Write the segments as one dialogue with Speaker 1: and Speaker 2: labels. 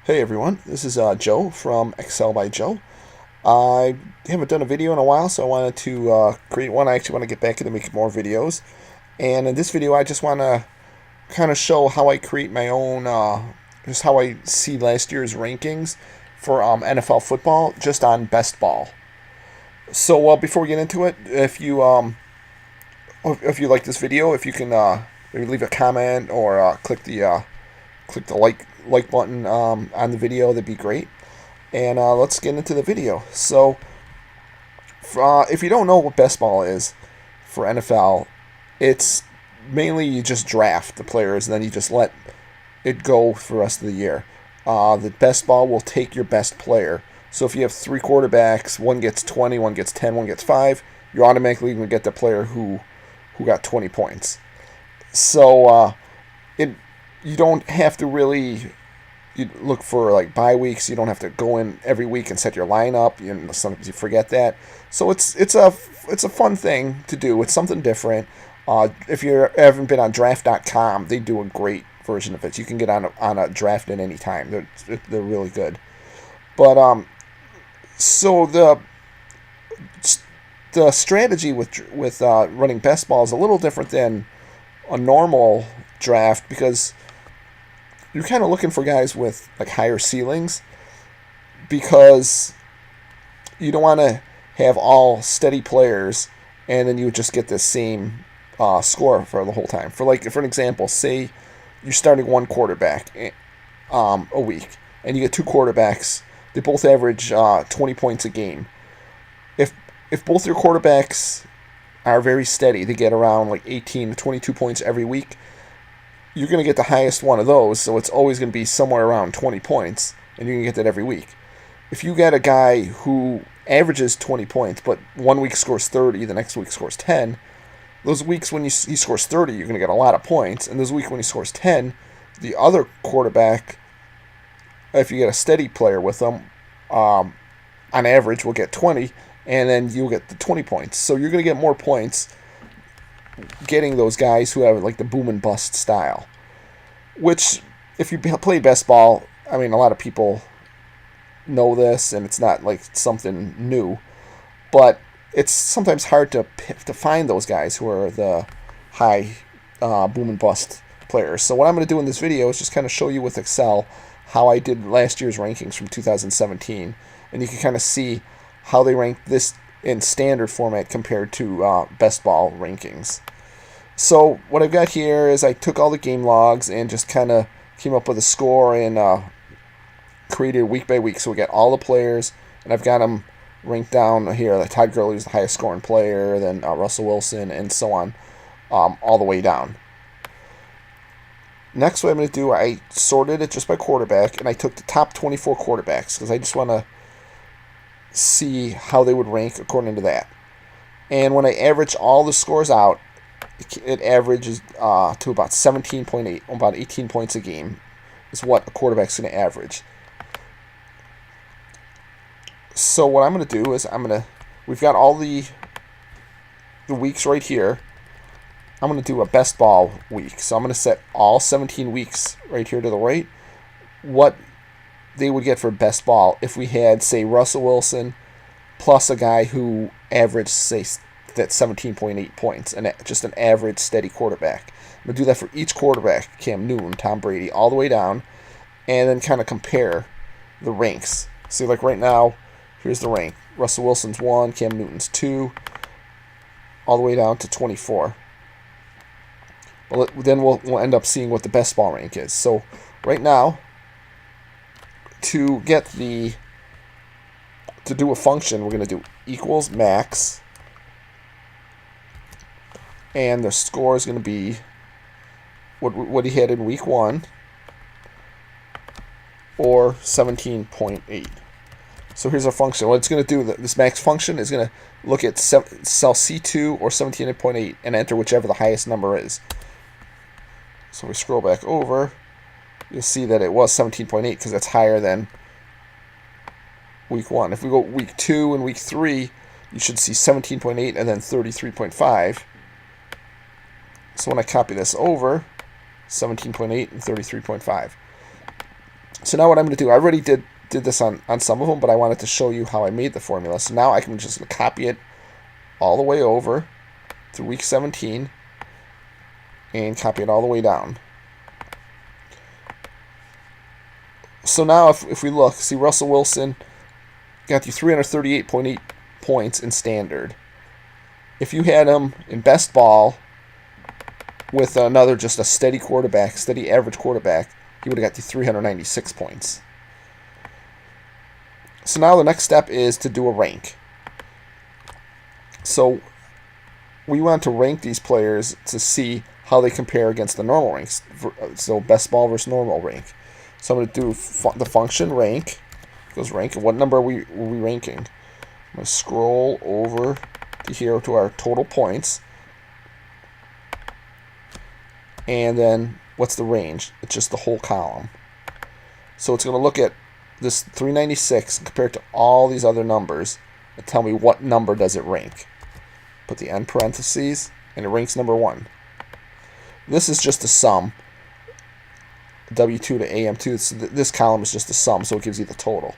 Speaker 1: Hey everyone, this is Joe from Excel by Joe. I haven't done a video in a while, so I wanted to create one. I actually want to get back into making more videos. And in this video, I just want to kind of show how I create my own, just how I see last year's rankings for NFL football, just on best ball. So before we get into it, if you like this video, if you can maybe leave a comment or click the like button on the video, that'd be great. And let's get into the video. So, if you don't know what best ball is for NFL, it's mainly you just draft the players and then you just let it go for the rest of the year. The best ball will take your best player. So if you have three quarterbacks, one gets 20, one gets 10, one gets 5, you're automatically going to get the player who got 20 points. So you don't have to really you look for like bye weeks. You don't have to go in every week and set your lineup. Sometimes you forget that. So it's a fun thing to do. It's something different. If you haven't been on draft.com, they do a great version of it. You can get on a draft at any time. They're really good. But so the strategy with running best ball is a little different than a normal draft because you're kind of looking for guys with like higher ceilings because you don't want to have all steady players and then you would just get the same score for the whole time. For an example, say you're starting one quarterback a week and you get two quarterbacks. They both average 20 points a game. If both your quarterbacks are very steady, they get around like 18 to 22 points every week, you're going to get the highest one of those, so it's always going to be somewhere around 20 points, and you're going to get that every week. If you get a guy who averages 20 points, but one week scores 30, the next week scores 10, those weeks when he scores 30, you're going to get a lot of points, and those weeks when he scores 10, the other quarterback, if you get a steady player with them, on average will get 20, and then you'll get the 20 points. So you're going to get more points getting those guys who have like the boom and bust style, which if you play best ball, I mean, a lot of people know this and it's not like something new, but it's sometimes hard to find those guys who are the high boom and bust players. So what I'm going to do in this video is just kind of show you with Excel how I did last year's rankings from 2017, and you can kind of see how they rank this in standard format compared to best ball rankings. So what I've got here is I took all the game logs and just kind of came up with a score and created week by week. So we got all the players, and I've got them ranked down here. Like Todd Gurley was the highest scoring player, then Russell Wilson, and so on, all the way down. Next, what I'm going to do, I sorted it just by quarterback, and I took the top 24 quarterbacks because I just want to see how they would rank according to that. And when I average all the scores out, it averages to about 17.8, about 18 points a game is what a quarterback's going to average. So what I'm going to do is we've got all the weeks right here. I'm going to do a best ball week. So I'm going to set all 17 weeks right here to the right. What they would get for best ball if we had, say, Russell Wilson plus a guy who averaged, say, that 17.8 points, and just an average steady quarterback. I'm going to do that for each quarterback, Cam Newton, Tom Brady, all the way down, and then kind of compare the ranks. See, like right now, here's the rank. Russell Wilson's 1, Cam Newton's 2, all the way down to 24. Well, then we'll end up seeing what the best ball rank is. So right now, to do a function, we're going to do equals max, and the score is going to be what he had in week 1 or 17.8. So here's our function. What it's going to do, this max function is going to look at cell C2 or 17.8 and enter whichever the highest number is. So we scroll back over, you'll see that it was 17.8 because that's higher than week 1. If we go week 2 and week 3, you should see 17.8 and then 33.5. So when I copy this over, 17.8 and 33.5. So now what I'm going to do, I already did this on some of them, but I wanted to show you how I made the formula. So now I can just copy it all the way over to week 17 and copy it all the way down. So now if we look, see Russell Wilson got you 338.8 points in standard. If you had him in best ball with another just a steady quarterback, steady average quarterback, he would have got you 396 points. So now the next step is to do a rank. So we want to rank these players to see how they compare against the normal ranks. So best ball versus normal rank. So I'm going to do the function rank. It goes rank. What number are we ranking? I'm going to scroll over to here to our total points. And then what's the range? It's just the whole column. So it's going to look at this 396 compared to all these other numbers and tell me what number does it rank. Put the end parentheses, and it ranks number 1. This is just a sum. W2 to AM2. So this column is just a sum, so it gives you the total.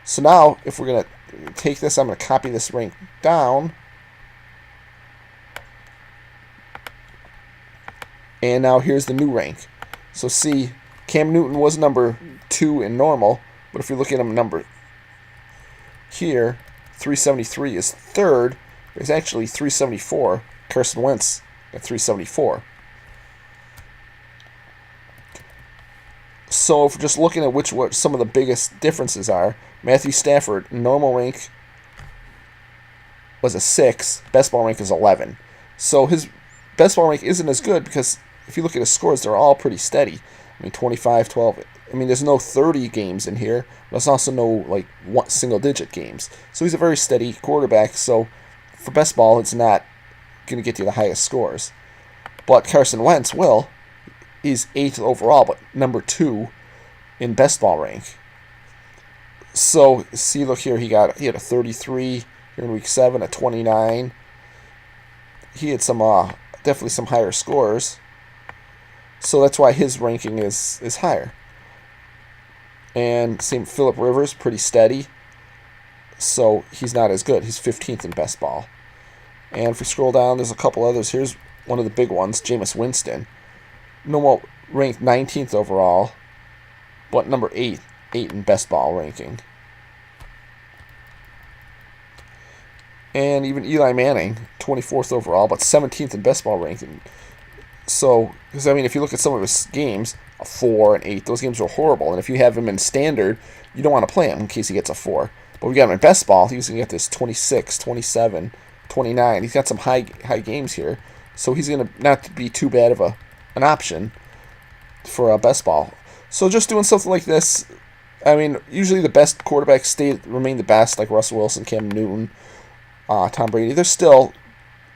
Speaker 1: So now, if we're going to take this, I'm going to copy this rank down. And now here's the new rank. So see, Cam Newton was number 2 in normal, but if you look at him number here, 373 is third. There's actually 374. Carson Wentz at 374. So if we're just looking at what some of the biggest differences are, Matthew Stafford, normal rank was a 6, best ball rank is 11. So his best ball rank isn't as good because if you look at his scores, they're all pretty steady. I mean, 25, 12. I mean, there's no 30 games in here. There's also no like single-digit games. So he's a very steady quarterback. So for best ball, it's not going to get you the highest scores. But Carson Wentz will. He's 8th overall, but number 2 in best ball rank. So see, look here, he had a 33 here in week 7, a 29. He had some definitely some higher scores. So that's why his ranking is higher. And same Phillip Rivers, pretty steady. So he's not as good. He's 15th in best ball. And if we scroll down, there's a couple others. Here's one of the big ones, Jameis Winston. Normal ranked 19th overall, but number 8 in best ball ranking. And even Eli Manning, 24th overall, but 17th in best ball ranking. So, because I mean, if you look at some of his games, a 4 and 8, those games were horrible. And if you have him in standard, you don't want to play him in case he gets a 4. But we got him in best ball, he's going to get this 26, 27, 29. He's got some high games here. So he's going to not be too bad of an option for a best ball. So just doing something like this, I mean, usually the best quarterbacks remain the best, like Russell Wilson, Cam Newton, Tom Brady. They're still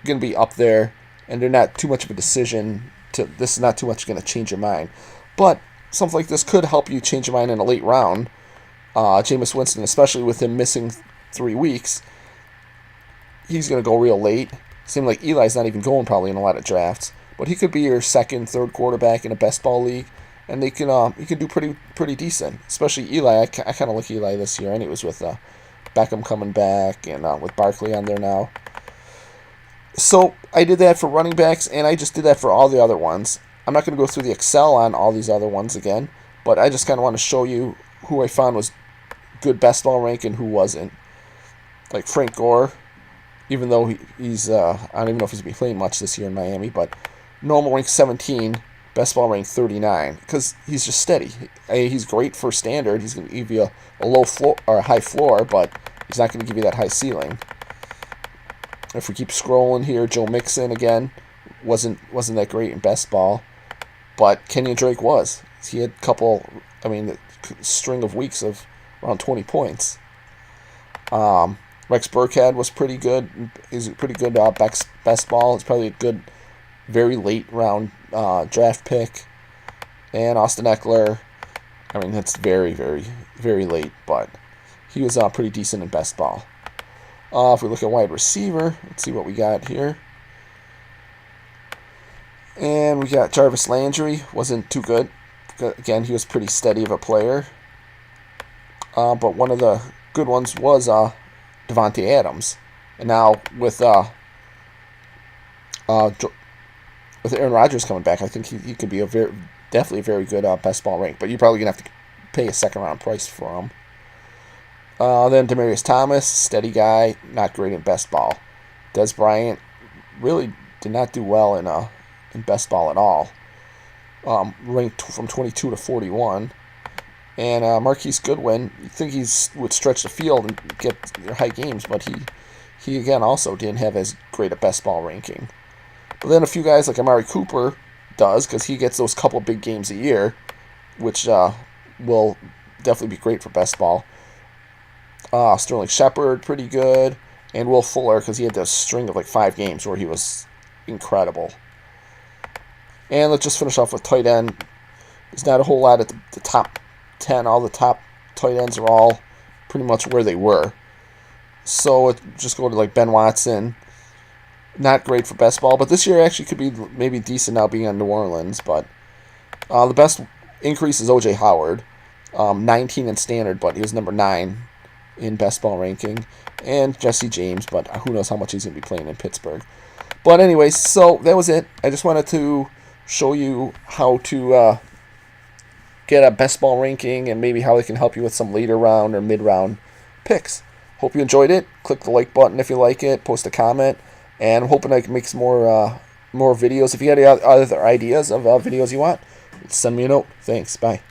Speaker 1: going to be up there, and they're not too much of a decision. This is not too much going to change your mind. But something like this could help you change your mind in a late round. Jameis Winston, especially with him missing 3 weeks, he's going to go real late. Seems like Eli's not even going probably in a lot of drafts. But he could be your second, third quarterback in a best ball league, and he can do pretty decent. Especially Eli. I kind of like Eli this year, and it was with Beckham coming back and with Barkley on there now. So I did that for running backs, and I just did that for all the other ones. I'm not going to go through the Excel on all these other ones again, but I just kind of want to show you who I found was good best ball rank and who wasn't. Like Frank Gore, even though he's I don't even know if he's going to be playing much this year in Miami, but normal rank 17, best ball rank 39, because he's just steady. He's great for standard. He's going to give you a low floor or a high floor, but he's not going to give you that high ceiling. If we keep scrolling here, Joe Mixon again wasn't that great in best ball, but Kenyon Drake was. He had a string of weeks of around 20 points. Rex Burkhead was pretty good. He's a pretty good best ball. It's probably a good, very late round draft pick. And Austin Eckler, I mean, that's very, very, very late, but he was pretty decent in best ball. If we look at wide receiver, let's see what we got here. And we got Jarvis Landry, wasn't too good. Again, he was pretty steady of a player. But one of the good ones was Devontae Adams. And now with Aaron Rodgers coming back, I think he could be definitely a very good best ball rank. But you're probably going to have to pay a second-round price for him. Then Demaryius Thomas, steady guy, not great in best ball. Des Bryant really did not do well in best ball at all. Ranked from 22 to 41. And Marquise Goodwin, you think would stretch the field and get high games, but he again also didn't have as great a best ball ranking. But then a few guys like Amari Cooper does, because he gets those couple big games a year, which will definitely be great for best ball. Sterling Shepard, pretty good. And Will Fuller, because he had this string of like 5 games where he was incredible. And let's just finish off with tight end. There's not a whole lot at the top 10. All the top tight ends are all pretty much where they were. So just go to like Ben Watson. Not great for best ball, but this year actually could be maybe decent now being on New Orleans. But the best increase is O.J. Howard. 19 in standard, but he was number 9 in best ball ranking. And Jesse James, but who knows how much he's going to be playing in Pittsburgh. But anyways, so that was it. I just wanted to show you how to get a best ball ranking and maybe how it can help you with some later round or mid-round picks. Hope you enjoyed it. Click the like button if you like it. Post a comment. And I'm hoping I can make some more videos. If you have any other ideas of videos you want, send me a note. Thanks. Bye.